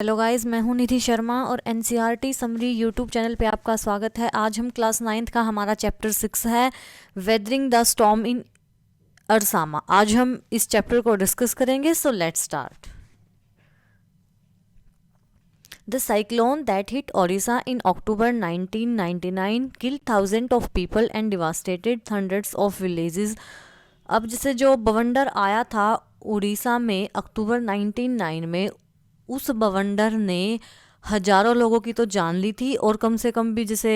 Hello guys, मैं हूं निधि शर्मा और एनसीईआरटी समरी यूट्यूब चैनल पे आपका स्वागत है। आज हम क्लास 9th का हमारा चैप्टर 6 है वेदरिंग द स्टॉर्म इन अरसामा। आज हम इस चैप्टर को डिस्कस करेंगे, so let's start. The cyclone that hit Orissa in October 1999 killed thousands of people and devastated hundreds of villages। अब जैसे जो बवंडर आया था उड़ीसा में अक्टूबर 1999 में, उस बवंडर ने हजारों लोगों की तो जान ली थी और कम से कम भी जैसे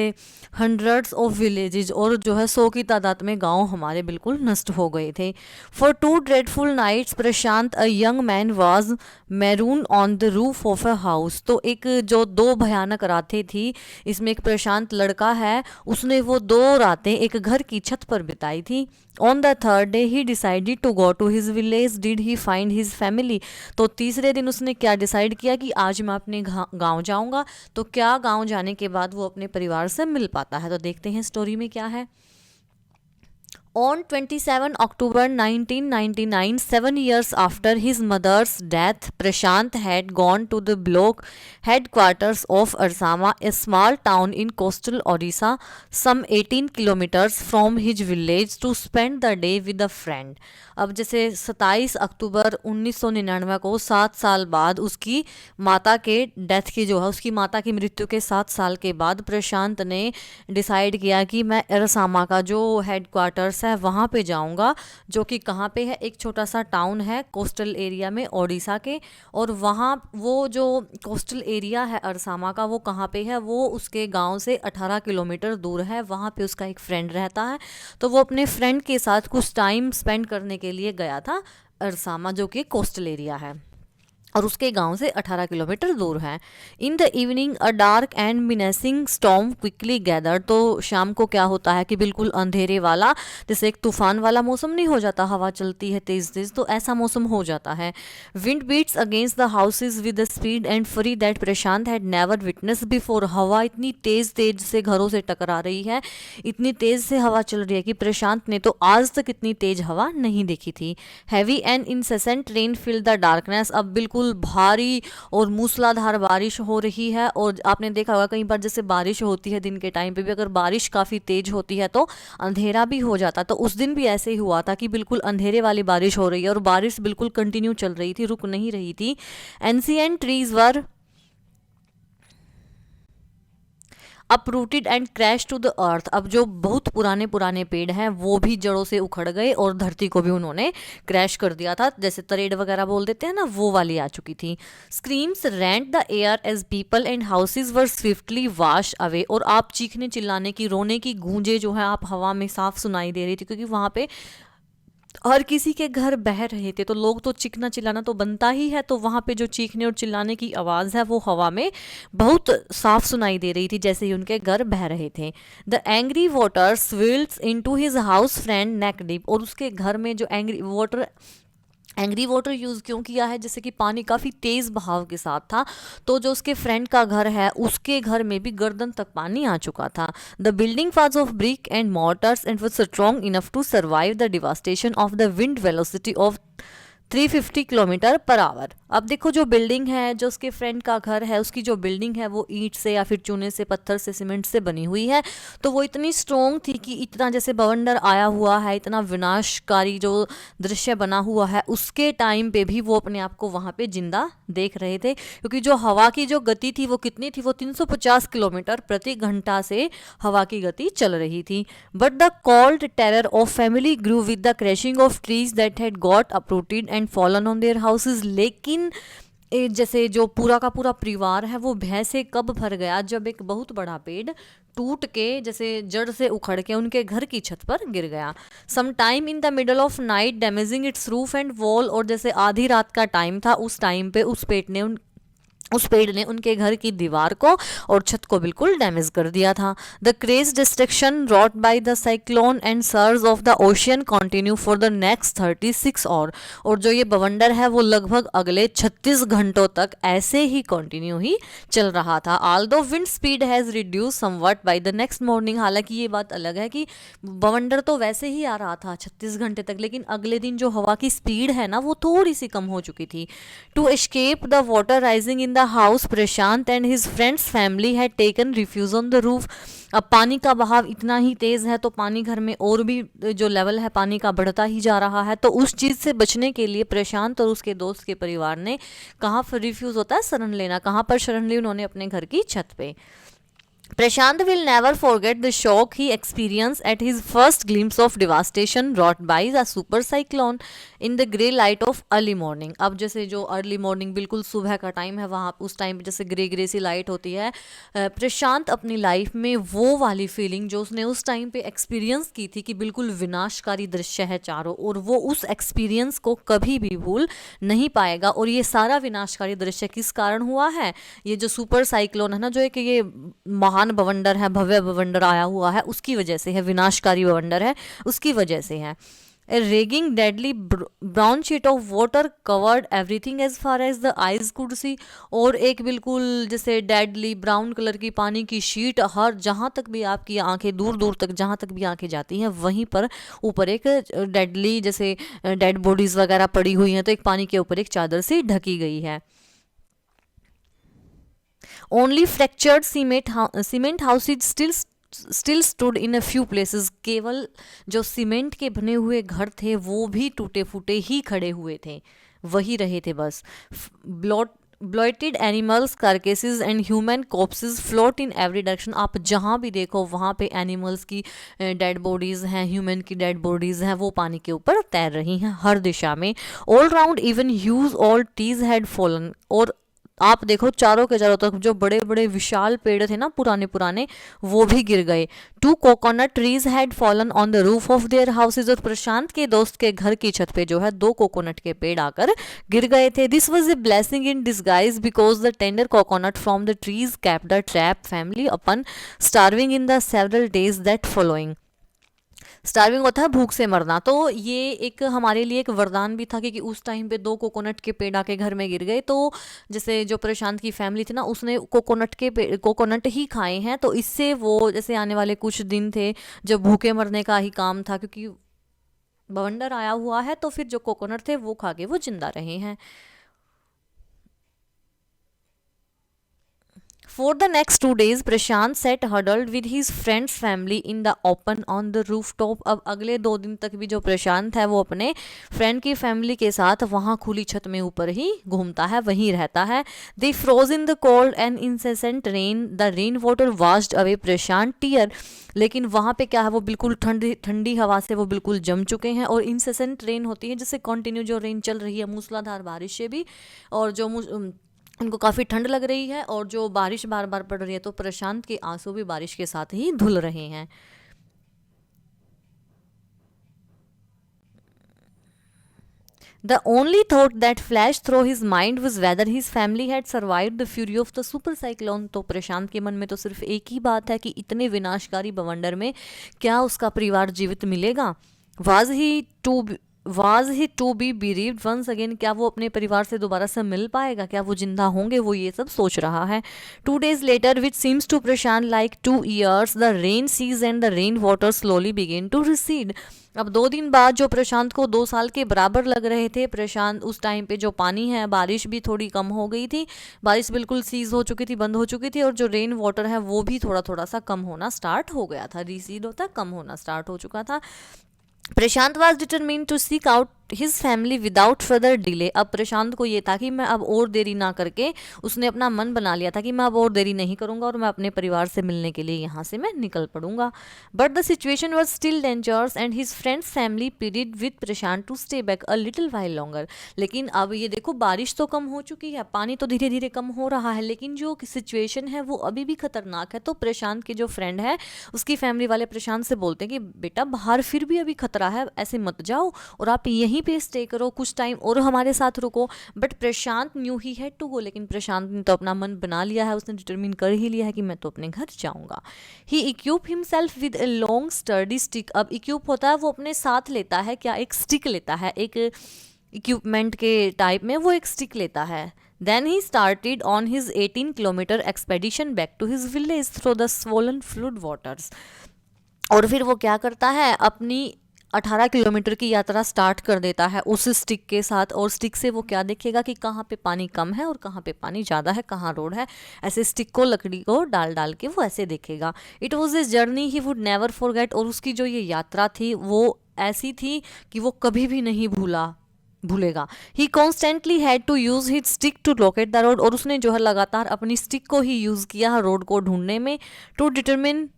हंड्रेड्स ऑफ विलेजेस और जो है 100 की तादाद में गांव हमारे बिल्कुल नष्ट हो गए थे। For 2 dreadful nights Prashant a young man was marooned on the roof of a house. तो एक जो 2 भयानक रातें थी, इसमें एक प्रशांत लड़का है, उसने वो 2 रातें एक घर की छत पर बिताई थी। On the third day he decided to go to his village. Did he find his family. तो तीसरे दिन उसने क्या डिसाइड किया कि आज मैं अपने गांव जाऊंगा। तो क्या गांव जाने के बाद वो अपने परिवार से मिल पाता है? तो देखते हैं स्टोरी में क्या है। On 27 October 1999, 7 years after his mother's death, Prashant had gone to the block headquarters of Arsama, a small town in coastal Odisha, some 18 kilometers from his village, to spend the day with a friend। अब जैसे 27 अक्टूबर 1999 को 7 साल बाद उसकी माता के death की जो है, उसकी माता की मृत्यु के 7 साल के बाद प्रशांत ने डिसाइड किया कि मैं अरसामा का जो हेडक्वार्टर्स है वहाँ पे जाऊँगा, जो कि कहाँ पे है, एक छोटा सा टाउन है कोस्टल एरिया में ओडिशा के। और वहाँ वो जो कोस्टल एरिया है अरसामा का, वो कहाँ पे है, वो उसके गांव से 18 किलोमीटर दूर है। वहाँ पे उसका एक फ्रेंड रहता है, तो वो अपने फ्रेंड के साथ कुछ टाइम स्पेंड करने के लिए गया था अरसामा, जो कि कोस्टल एरिया है और उसके गांव से 18 किलोमीटर दूर है। In the evening a dark and menacing storm quickly gather. तो शाम को क्या होता है कि बिल्कुल अंधेरे वाला, जैसे एक तूफान वाला मौसम नहीं हो जाता, हवा चलती है तेज तेज, तो ऐसा मौसम हो जाता है। Wind beats against the houses with the speed and fury that Prashant had never witness before. हवा इतनी तेज तेज से घरों से टकरा रही है, इतनी तेज से हवा चल रही है कि प्रशांत ने तो आज तक इतनी तेज हवा नहीं देखी थी। Heavy and incessant rain fill the darkness. अब बिल्कुल भारी और मूसलाधार बारिश हो रही है। और आपने देखा होगा कई बार जैसे बारिश होती है दिन के टाइम पे भी, अगर बारिश काफ़ी तेज होती है तो अंधेरा भी हो जाता। तो उस दिन भी ऐसे ही हुआ था कि बिल्कुल अंधेरे वाली बारिश हो रही है और बारिश बिल्कुल कंटिन्यू चल रही थी, रुक नहीं रही थी। Ancient trees were uprooted and crash to the earth. अब जो बहुत पुराने पुराने पेड़ हैं वो भी जड़ों से उखड़ गए और धरती को भी उन्होंने क्रैश कर दिया था, जैसे तरेड़ वगैरह बोल देते हैं ना, वो वाली आ चुकी थी। Screams rent the air as people and houses were swiftly wash away. और आप चीखने चिल्लाने की, रोने की गूंजे जो है आप हवा में साफ सुनाई दे रही थी, क्योंकि वहाँ पे हर किसी के घर बह रहे थे, तो लोग तो चीखना चिल्लाना तो बनता ही है। तो वहाँ पे जो चीखने और चिल्लाने की आवाज़ है वो हवा में बहुत साफ सुनाई दे रही थी, जैसे ही उनके घर बह रहे थे। The angry water swills into his house friend neck deep. और उसके घर में जो एंग्री वाटर यूज़ क्यों किया है, जैसे कि पानी काफ़ी तेज़ बहाव के साथ था, तो जो उसके फ्रेंड का घर है उसके घर में भी गर्दन तक पानी आ चुका था। The building was of brick and mortars and was strong enough to survive the devastation of the wind velocity of 350 kilometre per hour. अब देखो जो बिल्डिंग है, जो उसके फ्रेंड का घर है, उसकी जो बिल्डिंग है वो ईंट से या फिर चूने से, पत्थर से, सीमेंट से बनी हुई है। तो वो इतनी स्ट्रोंग थी कि इतना जैसे बवंडर आया हुआ है, इतना विनाशकारी जो दृश्य बना हुआ है, उसके टाइम पे भी वो अपने आप को वहाँ पे जिंदा देख रहे थे। क्योंकि जो हवा की जो गति थी वो कितनी थी, वो 350 किलोमीटर प्रति घंटा से हवा की गति चल रही थी। But the cold terror of family grew with the crashing of trees that had got uprooted and fallen on their houses. लेकिन जैसे जो पूरा का पूरा परिवार है वो भय से कब भर गया, जब एक बहुत बड़ा पेड़ टूट के जैसे जड़ से उखड़ के उनके घर की छत पर गिर गया। Some time in the middle of night damaging its roof and wall. और जैसे आधी रात का टाइम था, उस टाइम पे उस पेड़ ने उनके घर की दीवार को और छत को बिल्कुल डैमेज कर दिया था। The crazed destruction wrought by the cyclone and surge of the ocean continue for the next 36 और जो ये बवंडर है वो लगभग अगले 36 घंटों तक ऐसे ही कंटिन्यू ही चल रहा था। Although wind speed has reduce somewhat by the next morning. हालांकि ये बात अलग है कि बवंडर तो वैसे ही आ रहा था 36 घंटे तक, लेकिन अगले दिन जो हवा की स्पीड है ना वो थोड़ी सी कम हो चुकी थी। To escape the water rising in the the house, Prashant and his friend's family had taken refuge on the roof. अब पानी का बहाव इतना ही तेज़ है तो पानी घर में और भी जो लेवल है पानी का बढ़ता ही जा रहा है, तो उस चीज़ से बचने के लिए प्रशांत और उसके दोस्त के परिवार ने कहाँ पर रिफ्यूज़ होता है शरण लेना, कहाँ पर शरण ली? उन्होंने अपने घर की छत पे। Prashant will never forget the shock he experienced at his first glimpse of devastation wrought by the super cyclone in the grey light of early morning. अब जैसे जो अर्ली मॉर्निंग बिल्कुल सुबह का टाइम है, वहाँ उस टाइम पे जैसे ग्रे ग्रे सी लाइट होती है, प्रशांत अपनी लाइफ में वो वाली फीलिंग जो उसने उस टाइम पे एक्सपीरियंस की थी कि बिल्कुल विनाशकारी दृश्य है चारों ओर, वो उस एक्सपीरियंस को कभी भी भूल नहीं पाएगा। और ये सारा विनाशकारी दृश्य किस कारण हुआ है? ये जो सुपर साइक्लोन है ना, जो एक ये महान बवंडर है, भव्य बवंडर आया हुआ है, उसकी वजह से है, विनाशकारी बवंडर है उसकी वजह से है। A raging deadly brown sheet of water covered everything as far as the eyes could see। और एक बिल्कुल जैसे डेडली ब्राउन कलर की पानी की शीट, हर जहाँ तक भी आपकी आंखें दूर दूर तक जहाँ तक भी आंखें जाती हैं वहीं पर ऊपर एक डेडली जैसे डेड बॉडीज वगैरह पड़ी हुई हैं, तो एक पानी के ऊपर एक चादर से ढकी गई है। Only fractured cement houses still stood in a few places। केवल जो सीमेंट के बने हुए घर थे वो भी टूटे फूटे ही खड़े हुए थे, वही रहे थे बस। Bloated animals, carcasses and human corpses float in every direction। आप जहाँ भी देखो वहाँ पे एनिमल्स की डेड बॉडीज़ हैं, ह्यूमन की डेड बॉडीज़ हैं, वो पानी के ऊपर तैर रही हैं हर दिशा में। All round even huge all trees had fallen. और आप देखो चारों के चारों तरफ जो बड़े बड़े विशाल पेड़ थे ना पुराने पुराने, वो भी गिर गए। 2 coconut trees had fallen on the roof of their houses. और प्रशांत के दोस्त के घर की छत पे जो है 2 कोकोनट के पेड़ आकर गिर गए थे। This was a blessing in disguise because the tender coconut from the trees kept the trap family upon starving in the several days that following. Starving होता है भूख से मरना, तो ये एक हमारे लिए एक वरदान भी था कि उस टाइम पे 2 कोकोनट के पेड़ आके घर में गिर गए, तो जैसे जो प्रशांत की फैमिली थी ना उसने कोकोनट ही खाए हैं, तो इससे वो जैसे आने वाले कुछ दिन थे जब भूखे मरने का ही काम था, क्योंकि बवंडर आया हुआ है, तो फिर जो कोकोनट थे वो खा के वो जिंदा रहे हैं। For the next 2 days, Prashant sat huddled with his friend's family in the open on the rooftop। अब अगले 2 दिन तक भी जो प्रशांत है वो अपने फ्रेंड की फैमिली के साथ वहाँ खुली छत में ऊपर ही घूमता है, वहीं रहता है। They froze in the cold and incessant rain। The rain water washed away Prashant tear। लेकिन वहाँ पे क्या है, वो बिल्कुल ठंडी हवा से वो बिल्कुल जम चुके हैं। और इंसेसेंट रेन होती है जिससे कंटिन्यू जो रेन चल रही है मूसलाधार बारिश से भी, और जो उनको काफ़ी ठंड लग रही है और जो बारिश बार बार पड़ रही है, तो प्रशांत के आंसू भी बारिश के साथ ही धुल रहे हैं। The only thought that flashed through his mind was whether his family had survived the fury of the super cyclone। तो प्रशांत के मन में तो सिर्फ एक ही बात है कि इतने विनाशकारी बवंडर में क्या उसका परिवार जीवित मिलेगा। Was he to be bereaved once again? क्या वो अपने परिवार से दोबारा से मिल पाएगा, क्या वो जिंदा होंगे, वो ये सब सोच रहा है। 2 days later, which seems to Prashant like 2 years, the rain ceased and the rain water slowly began to recede। अब 2 दिन बाद जो प्रशांत को 2 साल के बराबर लग रहे थे, प्रशांत उस टाइम पे जो पानी है, बारिश भी थोड़ी कम हो गई थी, बारिश बिल्कुल सीज हो चुकी थी, बंद हो चुकी थी, और जो रेन वाटर है वो भी थोड़ा थोड़ा सा कम होना स्टार्ट हो गया था, रिसीड होता कम होना स्टार्ट हो चुका था। Prashant was determined to seek out his family without further delay. अब प्रशांत को ये था कि मैं अब और देरी ना करके, उसने अपना मन बना लिया था कि मैं अब और देरी नहीं करूंगा और मैं अपने परिवार से मिलने के लिए यहाँ से मैं निकल पड़ूंगा। But the situation was still dangerous and his friends family pleaded with Prashant to stay back a little while longer. लेकिन अब ये देखो बारिश तो कम हो चुकी है, पानी तो धीरे धीरे कम हो रहा है, लेकिन जो सिचुएशन है वो अभी भी खतरनाक है। तो प्रशांत के जो फ्रेंड है उसकी फैमिली वाले प्रशांत से बोलते हैं कि बेटा बाहर फिर भी अभी खतरा है, ऐसे मत जाओ और आप यहीं पे स्टे करो, कुछ टाइम और हमारे साथ रुको। But Prashant knew he had to go. लेकिन प्रशांत ने तो अपना मन बना लिया है, उसने डिटरमिन कर ही लिया है कि मैं तो अपने घर जाऊंगा। He equip himself with a long sturdy stick. अब इक्यूप होता है वो अपने साथ लेता है, क्या एक स्टिक लेता है, एक इक्विपमेंट के टाइप में वो एक स्टिक लेता है। Then he started on his 18-kilometer expedition back to his village through the swollen flood waters। और फिर वो क्या करता है, अपनी 18 किलोमीटर की यात्रा स्टार्ट कर देता है उस स्टिक के साथ, और स्टिक से वो क्या देखेगा कि कहाँ पे पानी कम है और कहाँ पे पानी ज़्यादा है, कहाँ रोड है, ऐसे स्टिक को लकड़ी को डाल डाल के वो ऐसे देखेगा। It was a journey he would never forget, और उसकी जो ये यात्रा थी वो ऐसी थी कि वो कभी भी नहीं भूलेगा। He constantly had to use his stick to locate the road, और उसने जो है लगातार अपनी स्टिक को ही यूज़ किया रोड को ढूंढने में, to determine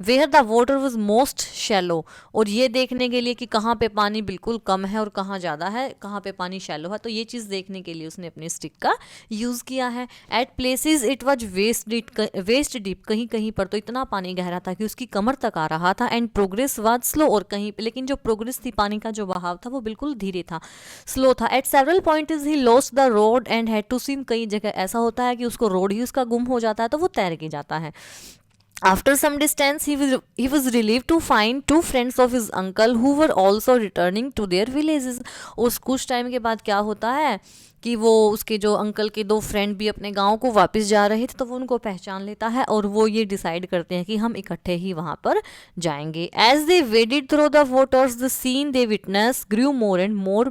where the water was most shallow, और ये देखने के लिए कि कहाँ पे पानी बिल्कुल कम है और कहाँ ज़्यादा है, कहाँ पे पानी शैलो है, तो ये चीज़ देखने के लिए उसने अपनी स्टिक का यूज़ किया है। At places it was waist deep, कहीं कहीं पर तो इतना पानी गहरा था कि उसकी कमर तक आ रहा था। एंड प्रोग्रेस वाज स्लो, और कहीं पे लेकिन जो प्रोग्रेस थी, पानी का जो बहाव था वो बिल्कुल धीरे था, स्लो था। At several points he lost the road and had to swim, कई जगह ऐसा होता है कि उसको रोड ही उसका गुम हो जाता है तो वो तैर के जाता है। After some distance, he was relieved to find two friends of his uncle who were also returning to their villages. उस कुछ टाइम के बाद क्या होता है कि वो उसके जो अंकल के दो फ्रेंड भी अपने गांव को वापस जा रहे थे, तो वो उनको पहचान लेता है और वो ये डिसाइड करते हैं कि हम इकट्ठे ही वहाँ पर जाएंगे। As they waded through the waters, the scene they witnessed grew more and more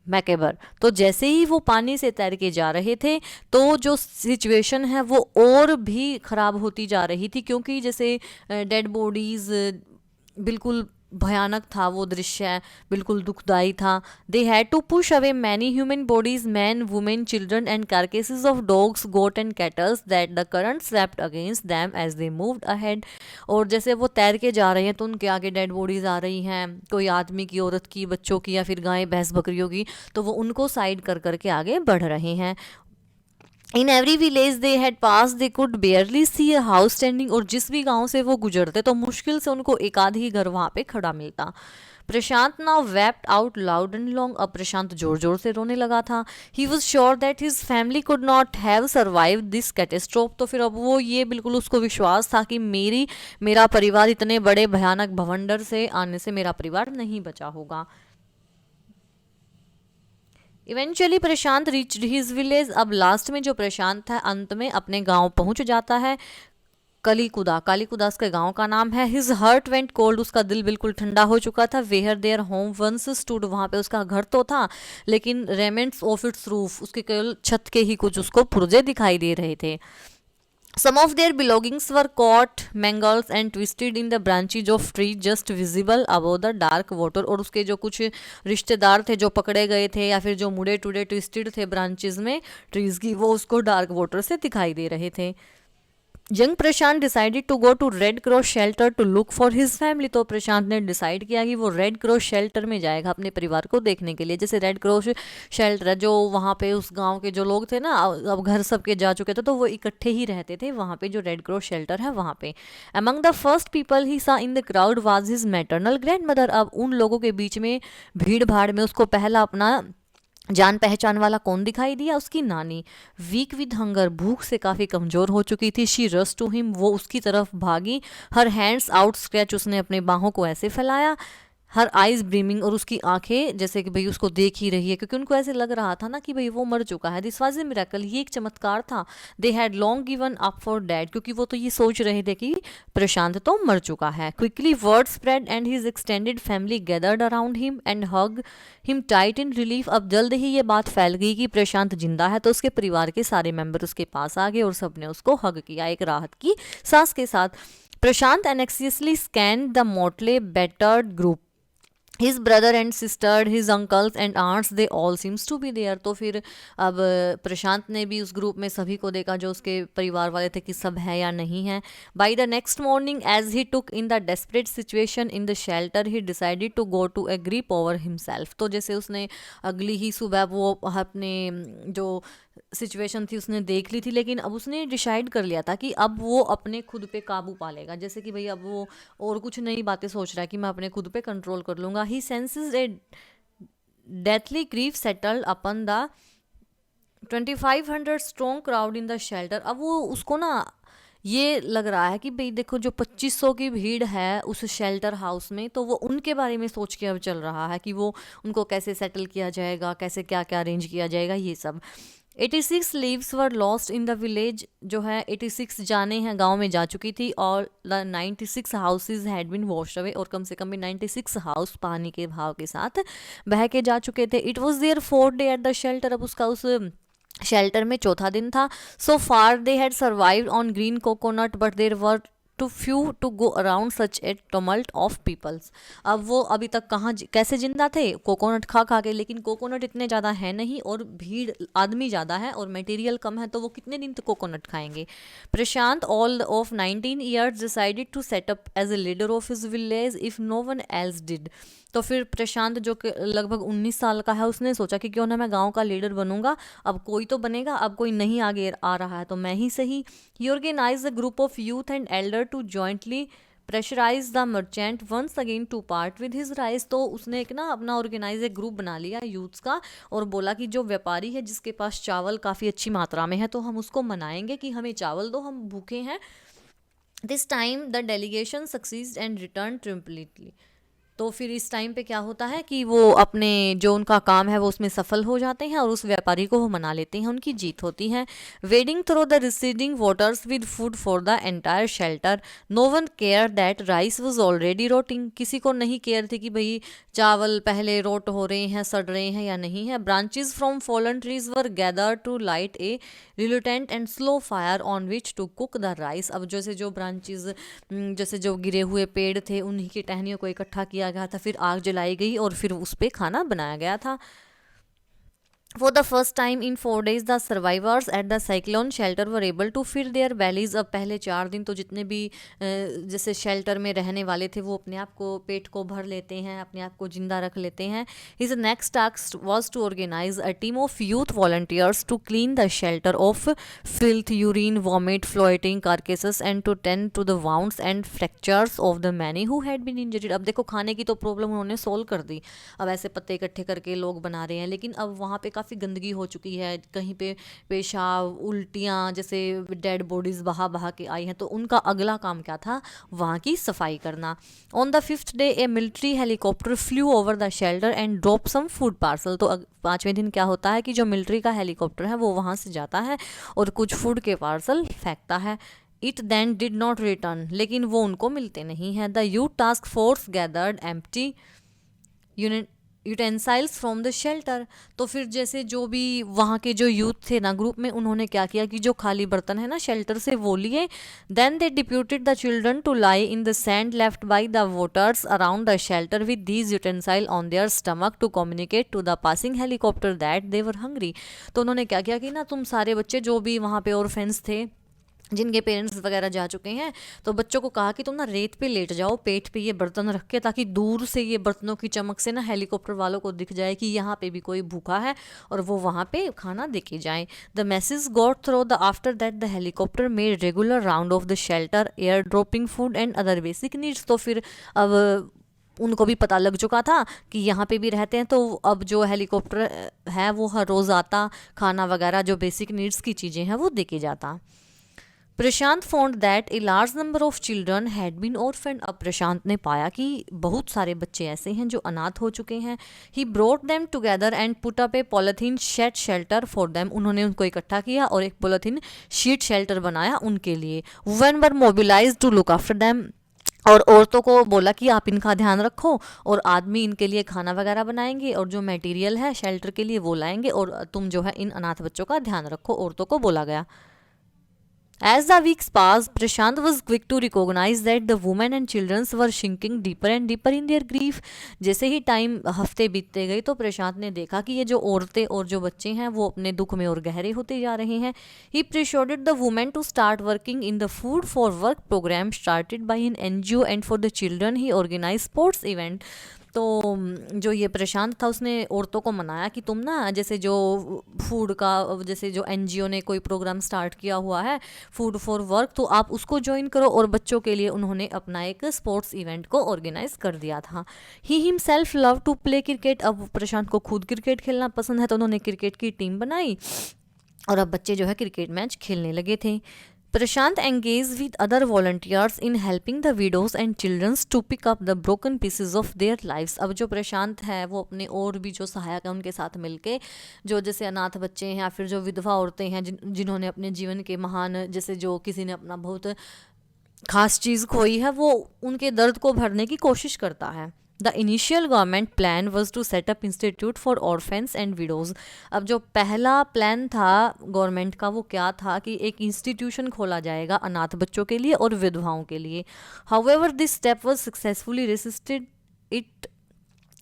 macabre. तो जैसे ही वो पानी से तैर के जा रहे थे तो जो सिचुएशन है वो और भी ख़राब होती जा रही थी, क्योंकि जैसे डेड बॉडीज़, बिल्कुल भयानक था वो दृश्य, बिल्कुल दुखदाई था। They had to push away many human bodies, man women children and carcasses of dogs goat and cattles that the current swept against them as they moved ahead. और जैसे वो तैर के जा रहे हैं तो उनके आगे डेड बॉडीज आ रही हैं, कोई आदमी की, औरत की, बच्चों की, या फिर गाय भैंस बकरियों की, तो वो उनको साइड कर करके आगे बढ़ रहे हैं। In every village they had pass they could barely see a house standing, और जिस भी गांव से वो गुजरते तो मुश्किल से उनको एक आध ही घर वहां पे खड़ा मिलता। Prashant now wept out loud and long, अब प्रशांत जोर जोर से रोने लगा था। He was sure that his family could not have survive this catastrophe, तो फिर अब वो ये बिल्कुल उसको विश्वास था कि मेरा परिवार इतने बड़े भयानक भवंडर से आने से मेरा परिवार नहीं बचा होगा। इवेंचुअली प्रशांत रीच्ड हिज विलेज, अब लास्ट में जो प्रशांत था अंत में अपने गांव पहुंच जाता है। कालीकुदा उसके गांव का नाम है। हिज हार्ट वेंट कोल्ड, उसका दिल बिल्कुल ठंडा हो चुका था। Where their home once stood, वहां पे उसका घर तो था लेकिन रेमेंट्स ऑफ इट्स रूफ, उसके केवल छत के ही कुछ उसको पुर्जे दिखाई दे रहे थे। Some of their belongings were caught, mangled and twisted in the branches of trees just visible above the dark water, और उसके जो कुछ रिश्तेदार थे जो पकड़े गए थे या फिर जो मुड़े टुड़े ट्विस्टेड थे ब्रांचेस में ट्रीज की, वो उसको डार्क वाटर से दिखाई दे रहे थे। Young Prashant decided to go to Red Cross shelter to look for his family, तो प्रशांत ने डिसाइड किया कि वो रेड क्रॉस शेल्टर में जाएगा अपने परिवार को देखने के लिए। जैसे रेड क्रॉस शेल्टर है जो वहाँ पे उस गांव के जो लोग थे ना, अब घर सबके जा चुके थे तो वो इकट्ठे ही रहते थे वहाँ पे, जो रेड क्रॉस शेल्टर है वहाँ पे। अमंग द फर्स्ट पीपल ही सा in the crowd was his maternal grand mother, अब उन लोगों के बीच में भीड़ भाड़ में उसको पहला अपना जान पहचान वाला कौन दिखाई दिया? उसकी नानी। वीक विद हंगर, भूख से काफ़ी कमज़ोर हो चुकी थी। शी रश टू हिम, वो उसकी तरफ भागी। हर हैंड्स आउट स्ट्रेच, उसने अपने बाहों को ऐसे फैलाया। हर आइज ब्रीमिंग, और उसकी आंखें जैसे कि भाई उसको देख ही रही है, क्योंकि उनको ऐसे लग रहा था ना कि भाई वो मर चुका है। दिस वाज ए मिरेकल, ये एक चमत्कार था। They had long given up for dad, क्योंकि वो तो ये सोच रहे थे कि प्रशांत तो मर चुका है। Quickly word spread and his extended family gathered around him and hug him tight in relief, अब जल्द ही ये बात फैल गई कि प्रशांत जिंदा है, तो उसके परिवार के सारे मेंबर उसके पास आ गए और सबने उसको हग किया एक राहत की सांस के साथ। Prashant anxiously scan the motley battered group, his brother and sister, his uncles and aunts, they all seems to be there, तो फिर अब प्रशांत ने भी उस ग्रुप में सभी को देखा जो उसके परिवार वाले थे कि सब है या नहीं है। By the next morning as he took in the desperate situation in the shelter he decided to go to a grip over himself, तो जैसे उसने अगली ही सुबह वो अपने जो सिचुएशन थी उसने देख ली थी, लेकिन अब उसने डिसाइड कर लिया था कि अब वो अपने खुद पे काबू पा लेगा। जैसे कि भाई अब वो और कुछ नई बातें सोच रहा है कि मैं अपने खुद पे कंट्रोल कर लूँगा। He senses a deathly grief settled upon the 2500 strong crowd in the shelter, अब वो उसको ना ये लग रहा है कि भाई देखो जो 2500 की भीड़ है उस शेल्टर हाउस में, तो वो उनके बारे में सोच के अब चल रहा है कि वो उनको कैसे सेटल किया जाएगा, कैसे क्या क्या अरेंज किया जाएगा, ये सब। 86 leaves were lost in the village, जो है 86 जाने हैं गांव में जा चुकी थी, और 96 houses had been washed away, और कम से कम भी 96 हाउस पानी के बहाव के साथ बह के जा चुके थे। It was their 4th day at the shelter, अब उसका उस शेल्टर में चौथा दिन था। So far they had survived on green coconut but there were too few to go around such a tumult of peoples. अब वो अभी तक कहाँ कैसे जिंदा थे, कोकोनट खा खा के, लेकिन कोकोनट इतने ज़्यादा है नहीं और भीड़ आदमी ज़्यादा है और मटेरियल कम है, तो वो कितने दिन तक कोकोनट खाएंगे। Prashant all of 19 years decided to set up as a leader of his village if no one else did. तो फिर प्रशांत जो कि लगभग 19 साल का है, उसने सोचा कि क्यों ना मैं गांव का लीडर बनूंगा, अब कोई तो बनेगा, अब कोई नहीं आगे आ रहा है तो मैं ही सही। He organise a group of youth and elder to jointly pressurise the merchant once again to part with his rice. तो उसने एक ना अपना ऑर्गेनाइज एक ग्रुप बना लिया यूथ्स का, और बोला कि जो व्यापारी है जिसके पास चावल काफ़ी अच्छी मात्रा में है, तो हम उसको मनाएंगे कि हमें चावल दो, हम भूखे हैं। This time the delegation succeed and return triumphantly. तो फिर इस टाइम पे क्या होता है कि वो अपने जो उनका काम है वो उसमें सफल हो जाते हैं और उस व्यापारी को वो मना लेते हैं, उनकी जीत होती है। Wading through the receding waters with food for the entire shelter, no one care that rice was already rotting. किसी को नहीं केयर थी कि भाई चावल पहले रोट हो रहे हैं, सड़ रहे हैं या नहीं है। Branches from fallen trees were gather to light a reluctant and slow fire on which to cook the rice. अब जैसे जो ब्रांचेज, जैसे जो गिरे हुए पेड़ थे, उन्हीं की टहनियों को इकट्ठा किया गया था, फिर आग जलाई गई और फिर उस पर खाना बनाया गया था। For the first time in 4 days, the survivors at the cyclone shelter were able to fill their bellies। अब पहले 4 दिन तो जितने भी जैसे शेल्टर में रहने वाले थे वो अपने आप को पेट को भर लेते हैं, अपने आप को जिंदा रख लेते हैं। His next task was to organize a team of youth volunteers to clean the shelter of filth, urine, vomit, floating carcasses and to tend to the wounds and fractures of the many who had been injured। अब देखो खाने की तो problem उन्होंने solve कर दी, अब ऐसे पत्ते इकट्ठे करके लोग बना रहे हैं, लेकिन अब वहाँ पे काफ़ी गंदगी हो चुकी है, कहीं पे पेशाब, उल्टियाँ, जैसे डेड बॉडीज़ बहा बहा के आई हैं, तो उनका अगला काम क्या था, वहाँ की सफाई करना। On the 5th day a military helicopter flew over the shelter and drop some food parcel. तो 5वें दिन क्या होता है कि जो मिलिट्री का हेलीकॉप्टर है वो वहाँ से जाता है और कुछ फूड के पार्सल फेंकता है। It then did not return, लेकिन वो उनको मिलते नहीं हैं। The youth task force gathered empty utensils from the shelter. तो फिर जैसे जो भी वहाँ के जो यूथ थे ना ग्रुप में, उन्होंने क्या किया कि जो खाली बर्तन है ना शेल्टर से वो लिए। Then they deputed the children to lie in the sand left by the waters around the shelter with these utensil on their stomach to communicate to the passing helicopter that they were hungry. तो उन्होंने क्या किया कि ना तुम सारे बच्चे जो भी वहाँ पे ऑर्फेन्स थे, जिनके पेरेंट्स वगैरह जा चुके हैं, तो बच्चों को कहा कि तुम ना रेत पे लेट जाओ, पेट पे ये बर्तन रख के, ताकि दूर से ये बर्तनों की चमक से ना हेलीकॉप्टर वालों को दिख जाए कि यहाँ पे भी कोई भूखा है और वो वहाँ पे खाना दे के जाएँ। The message got through the after that the helicopter made regular round of the shelter air dropping food and other basic needs. तो फिर अब उनको भी पता लग चुका था कि यहाँ पे भी रहते हैं, तो अब जो हेलीकॉप्टर है वो हर रोज़ आता, खाना वगैरह जो बेसिक नीड्स की चीज़ें हैं वो दे के जाता। Prashant found that a large number of children had been orphaned. अब प्रशांत ने पाया कि बहुत सारे बच्चे ऐसे हैं जो अनाथ हो चुके हैं। He brought them together and put up a polythene shed shelter for them. उन्होंने उनको इकट्ठा किया और एक पॉलिथीन शीट शेल्टर बनाया उनके लिए। Women were mobilise to look after them. और औरतों को बोला कि आप इनका ध्यान रखो, और आदमी इनके लिए खाना वगैरह बनाएंगे और जो मटेरियल है शेल्टर के लिए वो लाएंगे, और तुम जो है इन अनाथ बच्चों का ध्यान रखो, औरतों को बोला गया। As the weeks passed, Prashant was quick to recognize that the women and children were sinking deeper and deeper in their grief। जैसे ही टाइम हफ्ते बीतते गए तो प्रशांत ने देखा कि ये जो औरतें और जो बच्चे हैं वो अपने दुख में और गहरे होते जा रहे हैं। He persuaded the women to start working in the food for work program started by an NGO and for the children he organized sports event। तो जो ये प्रशांत था उसने औरतों को मनाया कि तुम ना जैसे जो फूड का, जैसे जो एनजीओ ने कोई प्रोग्राम स्टार्ट किया हुआ है फूड फॉर वर्क, तो आप उसको ज्वाइन करो। और बच्चों के लिए उन्होंने अपना एक स्पोर्ट्स इवेंट को ऑर्गेनाइज कर दिया था। He himself love to play cricket. अब प्रशांत को खुद क्रिकेट खेलना पसंद है, तो उन्होंने क्रिकेट की टीम बनाई और अब बच्चे जो है क्रिकेट मैच खेलने लगे थे। Prashant engaged with other volunteers in helping the widows and children to pick up the broken pieces of their lives. अब जो प्रशांत है वो अपने और भी जो सहायक हैं उनके साथ मिलके जो जैसे अनाथ बच्चे हैं या फिर जो विधवा औरतें हैं जिन्होंने अपने जीवन के महान जैसे जो किसी ने अपना बहुत खास चीज़ खोई है वो उनके दर्द को भरने की कोशिश करता है. The initial government plan was to set up institute for orphans and widows. अब जो पहला प्लान था गवर्नमेंट का वो क्या था कि एक इंस्टीट्यूशन खोला जाएगा अनाथ बच्चों के लिए और विधवाओं के लिए. However this step was successfully resisted it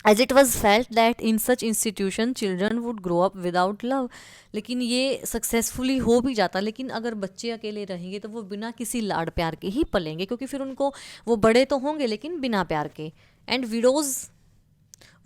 as it was felt that in such institution children would grow up without love. लेकिन ये सक्सेसफुली हो भी जाता, लेकिन अगर बच्चे अकेले रहेंगे तो वो बिना किसी लाड़ प्यार के ही पलेंगे, क्योंकि फिर उनको वो बड़े तो होंगे लेकिन बिना प्यार के. And widows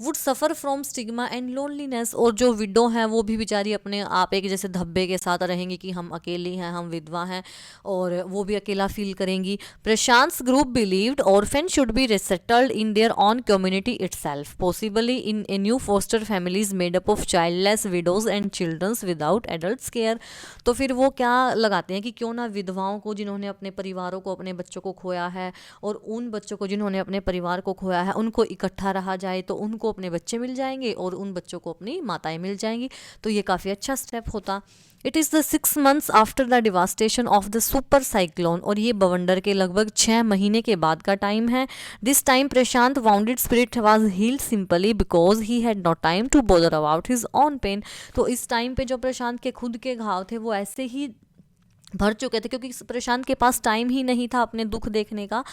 would suffer from stigma and loneliness. और जो विडो हैं वो भी बेचारी अपने आप एक जैसे धब्बे के साथ रहेंगी कि हम अकेली हैं, हम विधवा हैं, और वो भी अकेला फील करेंगी. Prashant's group believed orphan should be resettled in their own community itself, possibly in a new foster families made up of childless widows and childrens without adult care. तो फिर वो क्या लगाते हैं कि क्यों ना विधवाओं को जिन्होंने अपने परिवारों को, अपने बच्चों को खोया है, और उन बच्चों को जिन्होंने अपने परिवार को खोया है उनको इकट्ठा रहा जाए, तो उनको अपने बच्चे मिल जाएंगे और उन बच्चों को अपनी माताएं मिल जाएंगी. तो ये काफ़ी अच्छा स्टेप होता. It is the 6 months after the devastation of the super cyclone. और ये बवंडर के लगभग 6 महीने के बाद का टाइम है. This time Prashant wounded spirit was healed simply because he had not time to bother about his own pain. तो इस टाइम पे जो प्रशांत के खुद के घाव थे वो ऐसे ही भर चुके थे क्योंकि प्रशांत के पास टाइम ही नहीं था अपने दुख देखने का.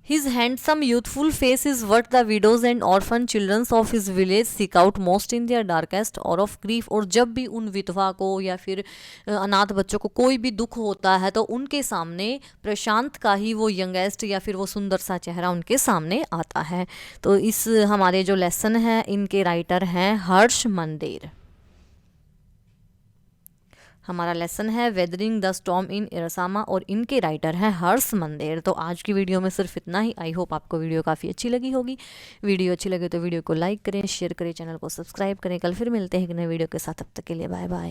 His handsome youthful face is what the widows and orphan children of his village seek out most in their darkest hour of grief. और जब भी उन विधवा को या फिर अनाथ बच्चों को कोई भी दुख होता है तो उनके सामने प्रशांत का ही वो यंगेस्ट या फिर वो सुंदर सा चेहरा उनके सामने आता है. तो इस हमारे जो लेसन है इनके राइटर हैं हर्ष मंदिर. हमारा लेसन है वेदरिंग द स्टॉर्म इन इरसामा और इनके राइटर हैं हर्ष मंदिर. तो आज की वीडियो में सिर्फ इतना ही. आई होप आपको वीडियो काफ़ी अच्छी लगी होगी. वीडियो अच्छी लगे तो वीडियो को लाइक करें, शेयर करें, चैनल को सब्सक्राइब करें. कल फिर मिलते हैं एक नए वीडियो के साथ. तब तक के लिए बाय बाय.